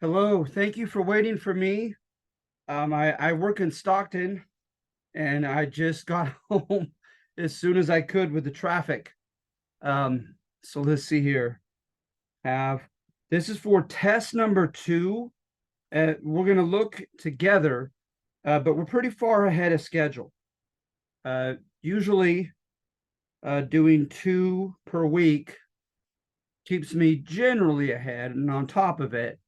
Hello, thank you for waiting for me. I work in Stockton and I just got home as soon as I could with the traffic. So let's see here. Have This is for test number two. We're gonna look together, but we're pretty far ahead of schedule. Usually, doing two per week keeps me generally ahead and on top of it,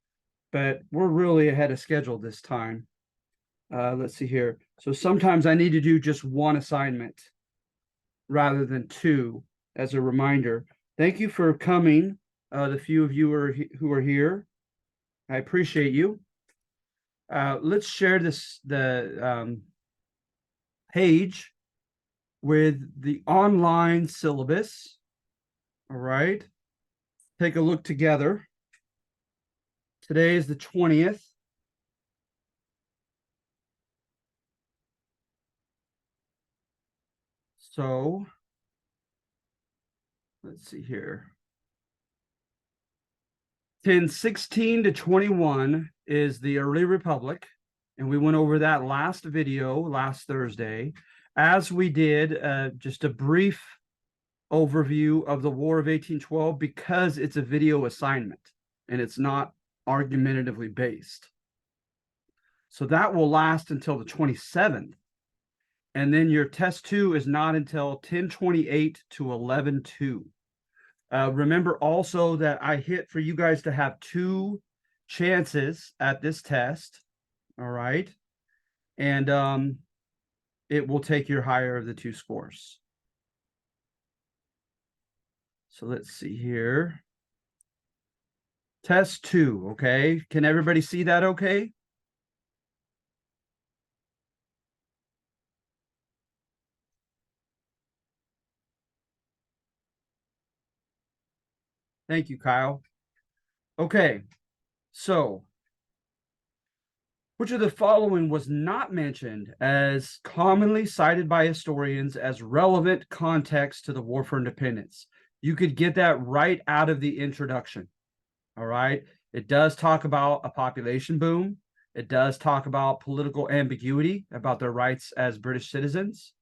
but we're really ahead of schedule this time. Let's see here. So sometimes I need to do just one assignment rather than two as a reminder. Thank you for coming. The few of you who are here, I appreciate you. Let's share the page with the online syllabus. All right. Take a look together. Today is the 20th. So let's see here. 1016 to 21 is the early republic, and we went over that last video last Thursday, as we did just a brief overview of the War of 1812 because it's a video assignment and it's not argumentatively based. So that will last until the 27th. And then your test two is not until 1028 to 11:2. Remember also that I hit for you guys to have two chances at this test. All right. And it will take your higher of the two scores. So let's see here. Test two. Okay. Can everybody see that okay? Thank you, Kyle. Okay. So, which of the following was not mentioned as commonly cited by historians as relevant context to the War for Independence? You could get that right out of the introduction. All right. It does talk about a population boom. It does talk about political ambiguity about their rights as British citizens.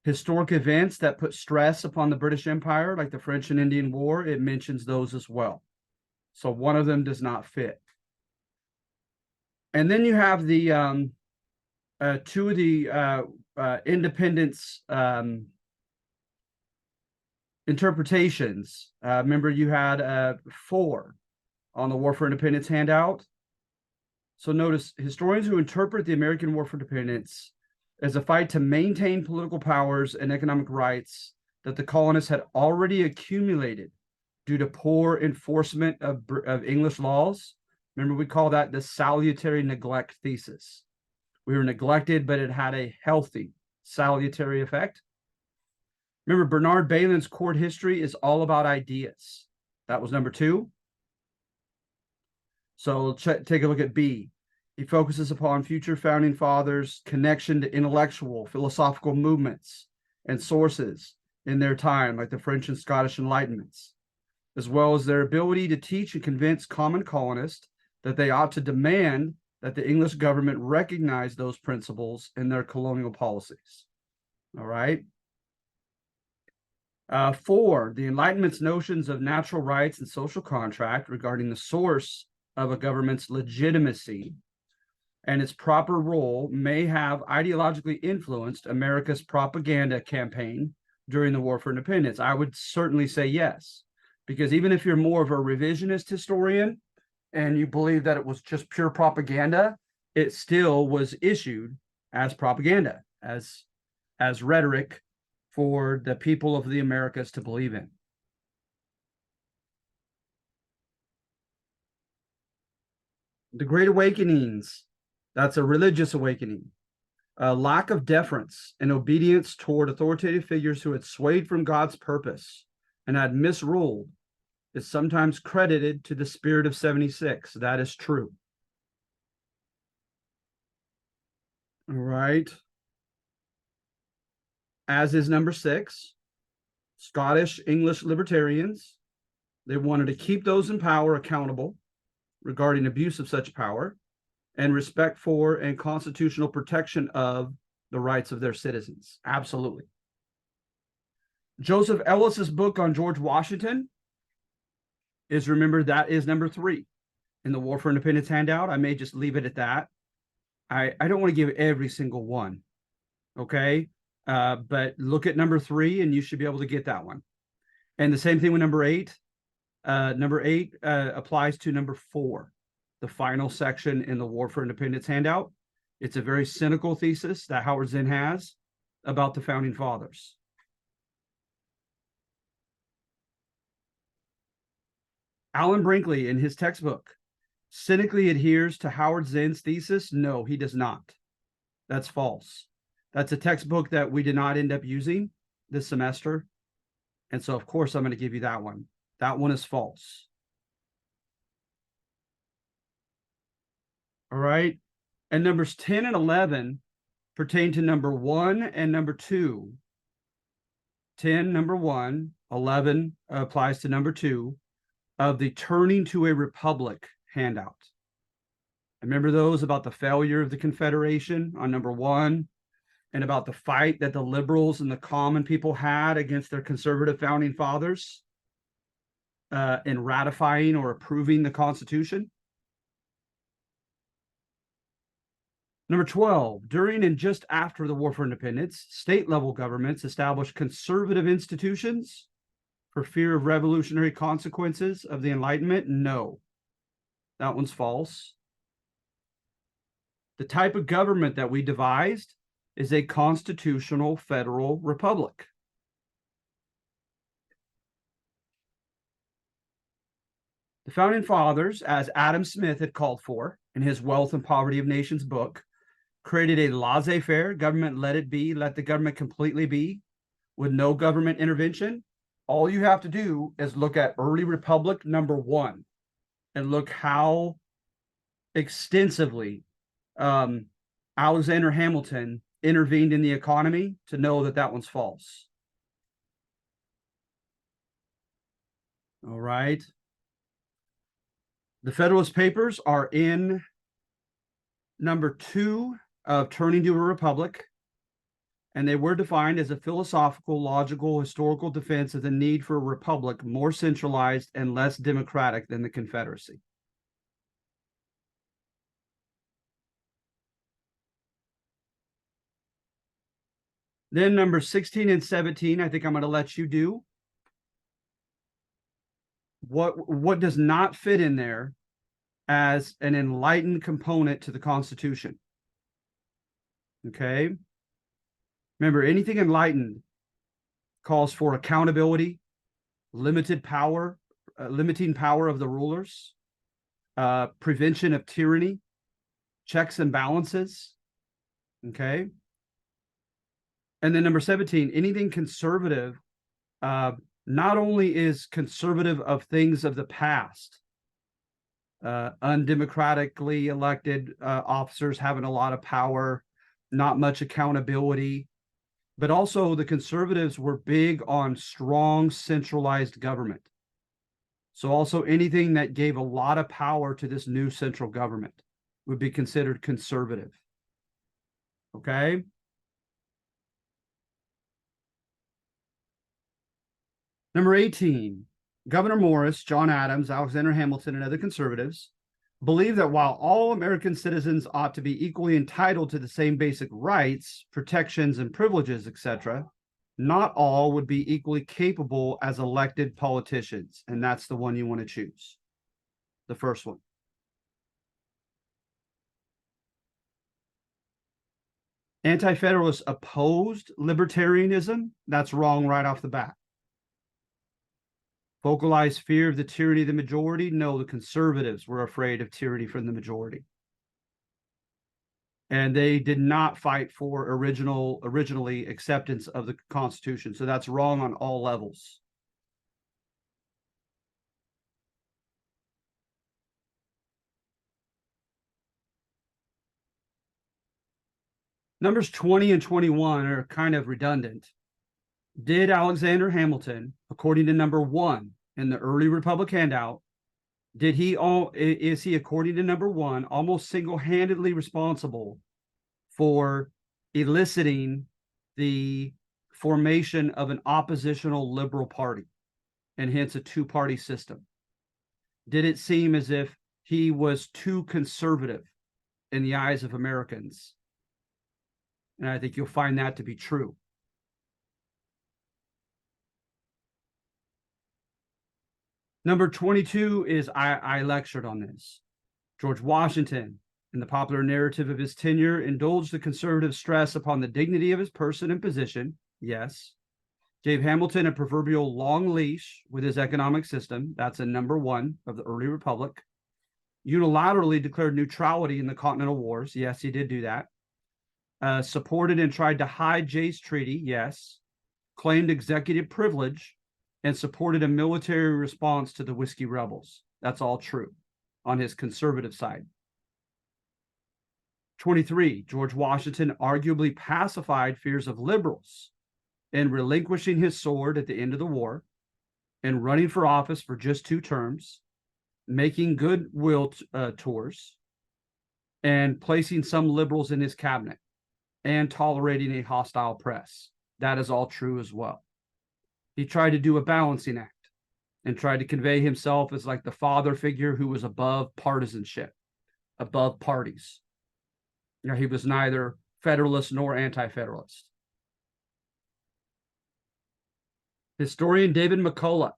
Historic events that put stress upon the British Empire, like the French and Indian War, it mentions those as well. So one of them does not fit. And then you have the two of the independence interpretations. Remember, you had four on the War for Independence handout. So notice historians who interpret the American War for Independence as a fight to maintain political powers and economic rights that the colonists had already accumulated due to poor enforcement of English laws. Remember, we call that the salutary neglect thesis. We were neglected, but it had a healthy, salutary effect. Remember, Bernard Baylin's court history is all about ideas. That was number two. So take a look at B. He focuses upon future founding fathers' connection to intellectual, philosophical movements and sources in their time, like the French and Scottish Enlightenments, as well as their ability to teach and convince common colonists that they ought to demand that the English government recognize those principles in their colonial policies. All right. Four, the Enlightenment's notions of natural rights and social contract regarding the source of a government's legitimacy and its proper role may have ideologically influenced America's propaganda campaign during the War for Independence. I would certainly say yes, because even if you're more of a revisionist historian and you believe that it was just pure propaganda, it still was issued as propaganda, as rhetoric for the people of the Americas to believe in. The Great Awakenings, that's a religious awakening. A lack of deference and obedience toward authoritative figures who had swayed from God's purpose and had misruled is sometimes credited to the spirit of 76. That is true. All right. As is number 6. Scottish English libertarians. They wanted to keep those in power accountable regarding abuse of such power and respect for and constitutional protection of the rights of their citizens. Absolutely. Joseph Ellis's book on George Washington is, remember, that is number 3 in the War for Independence handout. I may just leave it at that. I don't want to give every single one. Okay. But look at number 3 and you should be able to get that one. And the same thing with number 8. Number 8 applies to number 4, the final section in the War for Independence handout. It's a very cynical thesis that Howard Zinn has about the founding fathers. Alan Brinkley, in his textbook, cynically adheres to Howard Zinn's thesis. No, he does not. That's false. That's a textbook that we did not end up using this semester. And so, of course, I'm going to give you that one. That one is false. All right. And numbers 10 and 11 pertain to number 1 and number 2. 10, number 1, 11 applies to number 2 of the Turning to a Republic handout. Remember those about the failure of the Confederation on number 1 and about the fight that the liberals and the common people had against their conservative founding fathers in ratifying or approving the Constitution? Number 12, during and just after the War for Independence, state-level governments established conservative institutions for fear of revolutionary consequences of the Enlightenment? No, that one's false. The type of government that we devised is a constitutional federal republic. The founding fathers, as Adam Smith had called for in his Wealth and Poverty of Nations book, created a laissez-faire government, let it be, let the government completely be, with no government intervention. All you have to do is look at early republic number 1 and look how extensively Alexander Hamilton intervened in the economy to know that that one's false. All right. The Federalist Papers are in number 2 of Turning to a Republic, and they were defined as a philosophical, logical, historical defense of the need for a republic more centralized and less democratic than the Confederacy. Then number 16 and 17, I think I'm going to let you do. What does not fit in there as an enlightened component to the Constitution? Okay. Remember, anything enlightened calls for accountability, limiting power of the rulers, prevention of tyranny, checks and balances. Okay. And then number 17, anything conservative, not only is conservative of things of the past, undemocratically elected officers having a lot of power, not much accountability, but also the conservatives were big on strong centralized government. So also anything that gave a lot of power to this new central government would be considered conservative. Okay. Number 18, Governor Morris, John Adams, Alexander Hamilton, and other conservatives believe that while all American citizens ought to be equally entitled to the same basic rights, protections, and privileges, etc., not all would be equally capable as elected politicians. And that's the one you want to choose. The first one. Anti-Federalists opposed libertarianism. That's wrong right off the bat. Vocalized fear of the tyranny of the majority. No, the conservatives were afraid of tyranny from the majority. And they did not fight for originally acceptance of the Constitution. So that's wrong on all levels. Numbers 20 and 21 are kind of redundant. Did Alexander Hamilton, according to number 1 in the early Republic handout, is he, according to number 1, almost single-handedly responsible for eliciting the formation of an oppositional liberal party and hence a two-party system? Did it seem as if he was too conservative in the eyes of Americans? And I think you'll find that to be true. Number 22 is, I lectured on this. George Washington, in the popular narrative of his tenure, indulged the conservative stress upon the dignity of his person and position. Yes. Gave Hamilton a proverbial long leash with his economic system. That's in number 1 of the early Republic. Unilaterally declared neutrality in the Continental Wars. Yes, he did do that. Supported and tried to hide Jay's Treaty. Yes. Claimed executive privilege and supported a military response to the Whiskey Rebels. That's all true on his conservative side. 23, George Washington arguably pacified fears of liberals in relinquishing his sword at the end of the war and running for office for just 2 terms, making goodwill tours, and placing some liberals in his cabinet and tolerating a hostile press. That is all true as well. He tried to do a balancing act and tried to convey himself as like the father figure who was above partisanship, above parties. You know, he was neither Federalist nor anti-Federalist. Historian David McCullough.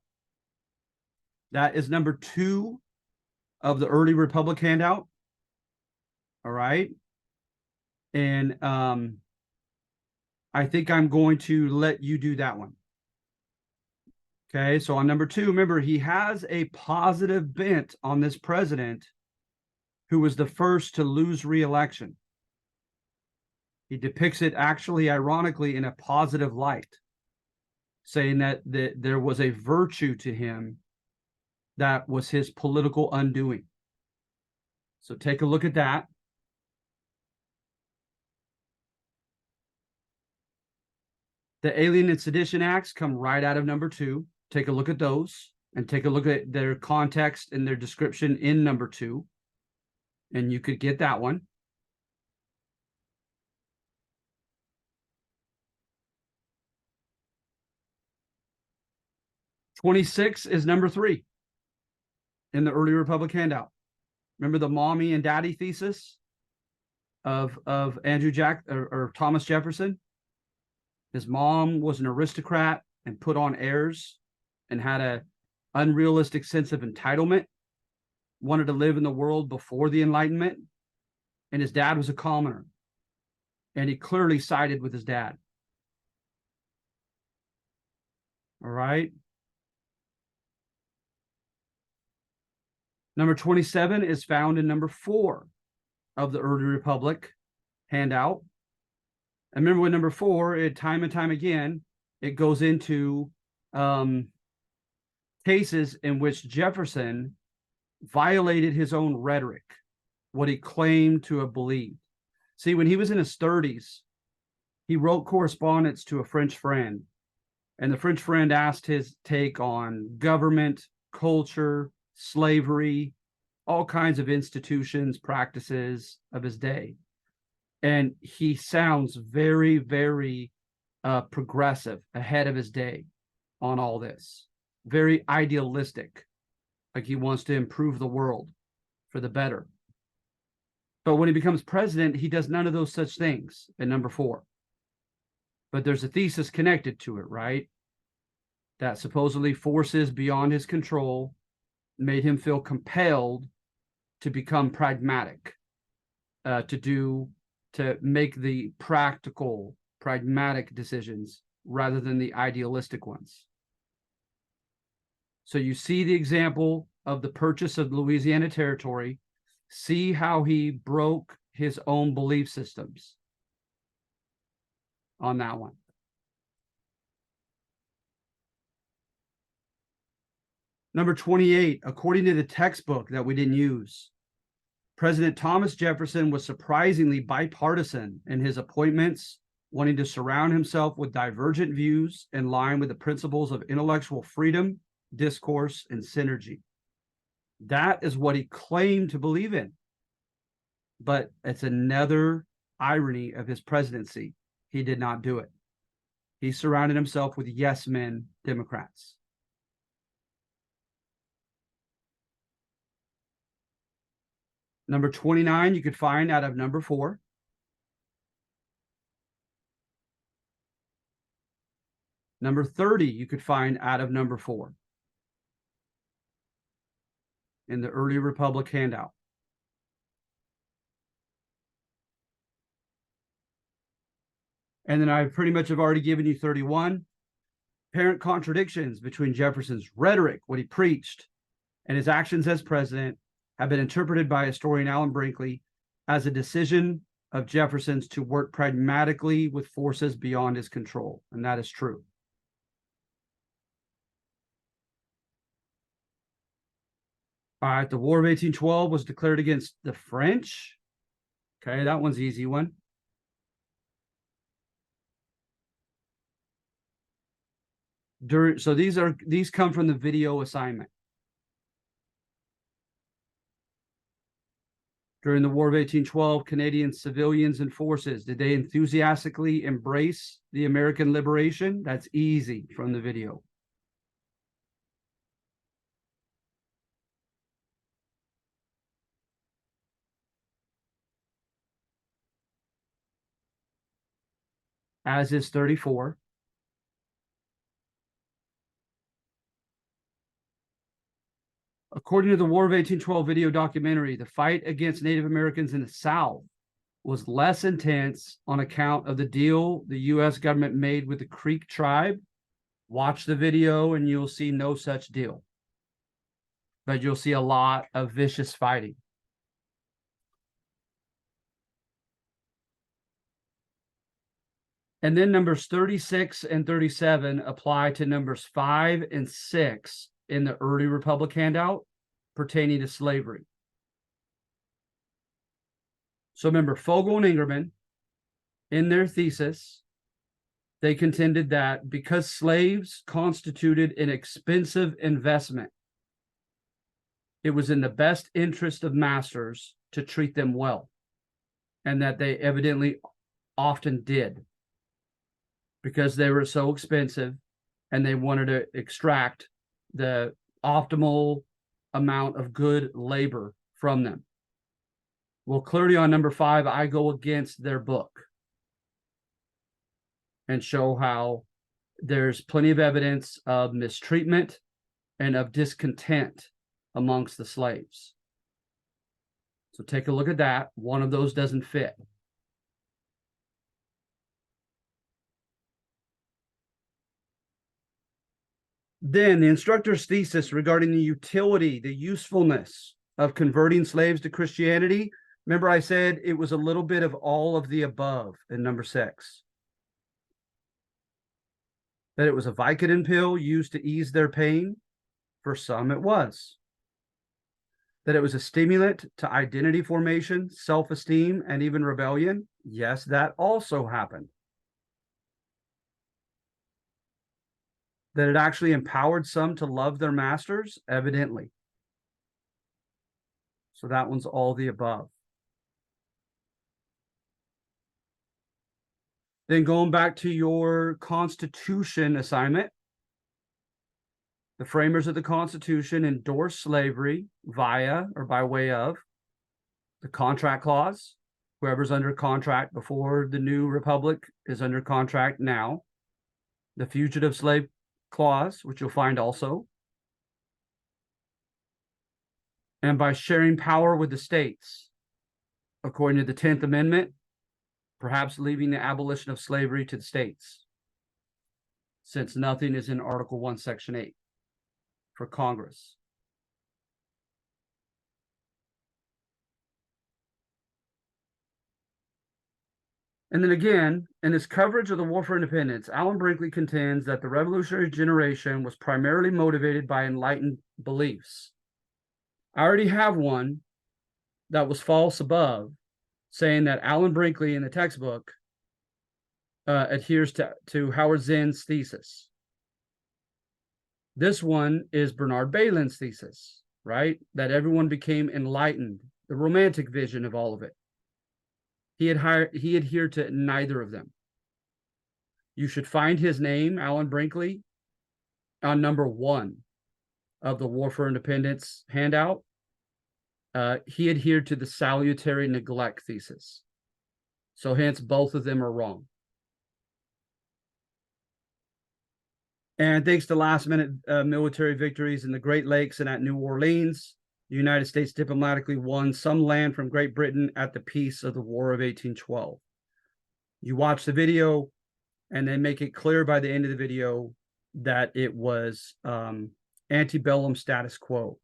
That is number 2 of the early Republic handout. All right. And I think I'm going to let you do that one. Okay, so on number 2, remember, he has a positive bent on this president who was the first to lose re-election. He depicts it actually, ironically, in a positive light, saying that there was a virtue to him that was his political undoing. So take a look at that. The Alien and Sedition Acts come right out of number 2. Take a look at those and take a look at their context and their description in number 2. And you could get that one. '26 is number 3 in the early Republic handout. Remember the mommy and daddy thesis of Andrew Jack or Thomas Jefferson? His mom was an aristocrat and put on airs and had an unrealistic sense of entitlement, wanted to live in the world before the Enlightenment, and his dad was a commoner, and he clearly sided with his dad. All right. Number 27 is found in number 4 of the early Republic handout. And remember with number 4, time and time again, it goes into cases in which Jefferson violated his own rhetoric, what he claimed to have believed. See, when he was in his 30s, he wrote correspondence to a French friend, and the French friend asked his take on government, culture, slavery, all kinds of institutions, practices of his day. And he sounds very, very progressive, ahead of his day on all this. Very idealistic, like he wants to improve the world for the better. But when he becomes president, he does none of those such things in number 4. But there's a thesis connected to it, right? That supposedly forces beyond his control made him feel compelled to become pragmatic, to make the practical, pragmatic decisions rather than the idealistic ones. So you see the example of the purchase of Louisiana Territory. See how he broke his own belief systems on that one. Number 28, according to the textbook that we didn't use, President Thomas Jefferson was surprisingly bipartisan in his appointments wanting to surround himself with divergent views in line with the principles of intellectual freedom, discourse, and synergy. That is what he claimed to believe in. But it's another irony of his presidency. He did not do it. He surrounded himself with yes men Democrats. Number 29, you could find out of number 4. Number 30, you could find out of number 4 in the early Republic handout. And then I pretty much have already given you 31. Apparent contradictions between Jefferson's rhetoric, what he preached, and his actions as president have been interpreted by historian Alan Brinkley as a decision of Jefferson's to work pragmatically with forces beyond his control. And that is true. All right, the War of 1812 was declared against the French. Okay, that one's an easy one. So these come from the video assignment. During the War of 1812, Canadian civilians and forces, did they enthusiastically embrace the American liberation? That's easy from the video. As is 34. According to the War of 1812 video documentary, the fight against Native Americans in the South was less intense on account of the deal the U.S. government made with the Creek tribe. Watch the video and you'll see no such deal. But you'll see a lot of vicious fighting. And then numbers 36 and 37 apply to numbers 5 and 6 in the early Republic handout pertaining to slavery. So remember, Fogel and Ingerman, in their thesis, they contended that because slaves constituted an expensive investment, it was in the best interest of masters to treat them well, and that they evidently often did, because they were so expensive and they wanted to extract the optimal amount of good labor from them. Well, clearly on number 5, I go against their book and show how there's plenty of evidence of mistreatment and of discontent amongst the slaves. So take a look at that. One of those doesn't fit. Then the instructor's thesis regarding the utility, the usefulness of converting slaves to Christianity. Remember, I said it was a little bit of all of the above in number 6. That it was a Vicodin pill used to ease their pain. For some, it was. That it was a stimulant to identity formation, self-esteem, and even rebellion. Yes, that also happened. That it actually empowered some to love their masters, evidently. So that one's all the above. Then going back to your Constitution assignment, the framers of the Constitution endorsed slavery via or by way of the contract clause. Whoever's under contract before the new republic is under contract now. The fugitive slave clause, which you'll find also. And by sharing power with the states, according to the 10th Amendment, perhaps leaving the abolition of slavery to the states, since nothing is in Article 1, Section 8 for Congress. And then again, in his coverage of the War for Independence, Alan Brinkley contends that the revolutionary generation was primarily motivated by enlightened beliefs. I already have one that was false above, saying that Alan Brinkley in the textbook adheres to Howard Zinn's thesis. This one is Bernard Bailyn's thesis, right? That everyone became enlightened, the romantic vision of all of it. He adhered to neither of them. You should find his name, Alan Brinkley, on number 1 of the War for Independence handout. He adhered to the salutary neglect thesis. So hence, both of them are wrong. And thanks to last-minute military victories in the Great Lakes and at New Orleans, the United States diplomatically won some land from Great Britain at the Peace of the War of 1812. You watch the video, and they make it clear by the end of the video that it was antebellum status quo.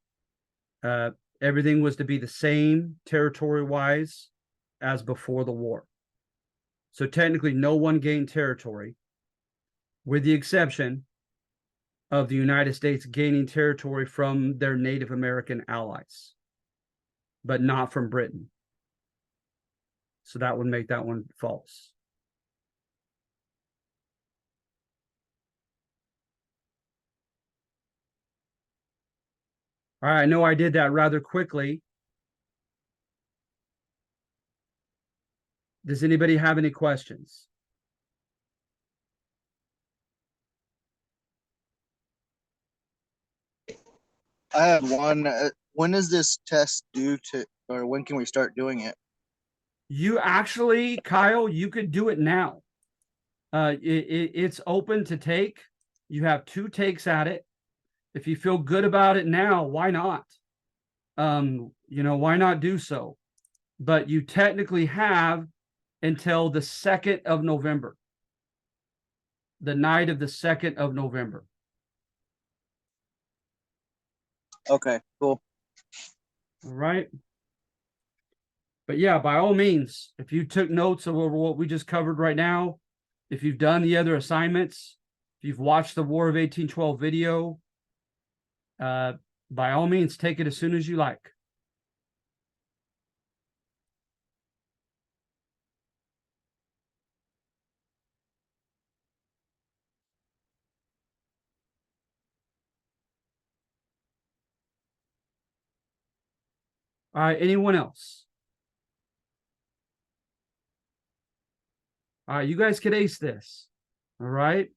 Everything was to be the same territory-wise as before the war. So technically, no one gained territory, with the exception of the United States gaining territory from their Native American allies, but not from Britain. So that would make that one false. All right, I know I did that rather quickly. Does anybody have any questions? I have one. When is this test due to, or when can we start doing it? You actually, Kyle, you could do it now. It's open to take. You have 2 takes at it. If you feel good about it now, why not? Why not do so? But you technically have until the 2nd of November, the night of the 2nd of November. Okay, cool. All right. But yeah, by all means, if you took notes of what we just covered right now, if you've done the other assignments, if you've watched the War of 1812 video, by all means, take it as soon as you like. All right, anyone else? All right, you guys could ace this. All right.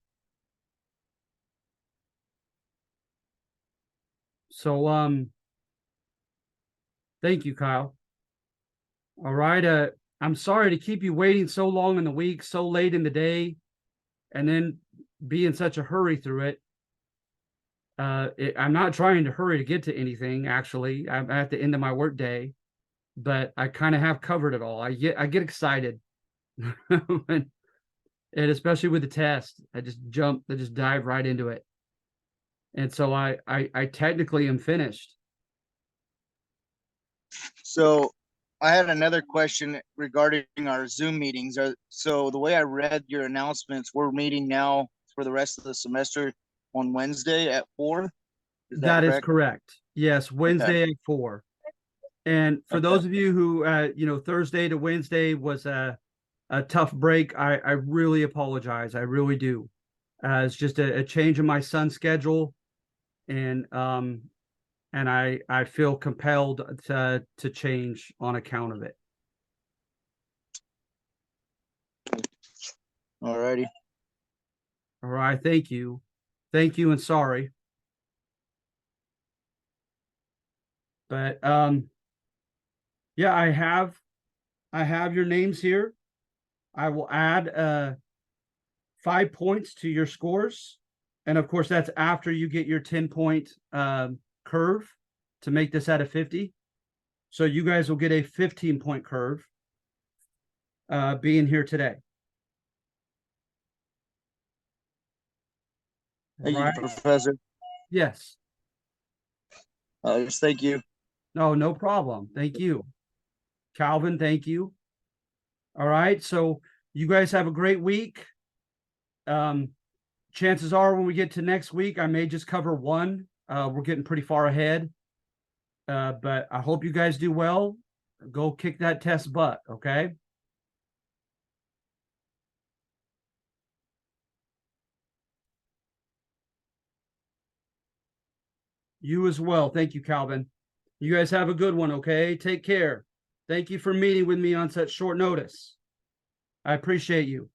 So, thank you, Kyle. All right. I'm sorry to keep you waiting so long in the week, so late in the day, and then be in such a hurry through it. I'm not trying to hurry to get to anything. Actually, I'm at the end of my work day, but I kind of have covered it all. I get excited, and especially with the test, I just dive right into it, and so I technically am finished. So I had another question regarding our Zoom meetings. So the way I read your announcements, we're meeting now for the rest of the semester on Wednesday at 4. That is correct. Yes, Wednesday at 4. And for those of you who, Thursday to Wednesday was a tough break, I really apologize. I really do. It's just a change in my son's schedule, and I feel compelled to change on account of it. All righty. All right. Thank you, and sorry. But yeah, I have your names here. I will add 5 points to your scores, and of course that's after you get your 10-point curve to make this out of 50. So you guys will get a 15-point curve being here today. Thank you, Professor. Yes. Just thank you. No problem. Thank you. Calvin, thank you. All right. So you guys have a great week. Chances are when we get to next week, I may just cover one. We're getting pretty far ahead. But I hope you guys do well. Go kick that test butt, okay? You as well. Thank you, Calvin. You guys have a good one, okay? Take care. Thank you for meeting with me on such short notice. I appreciate you.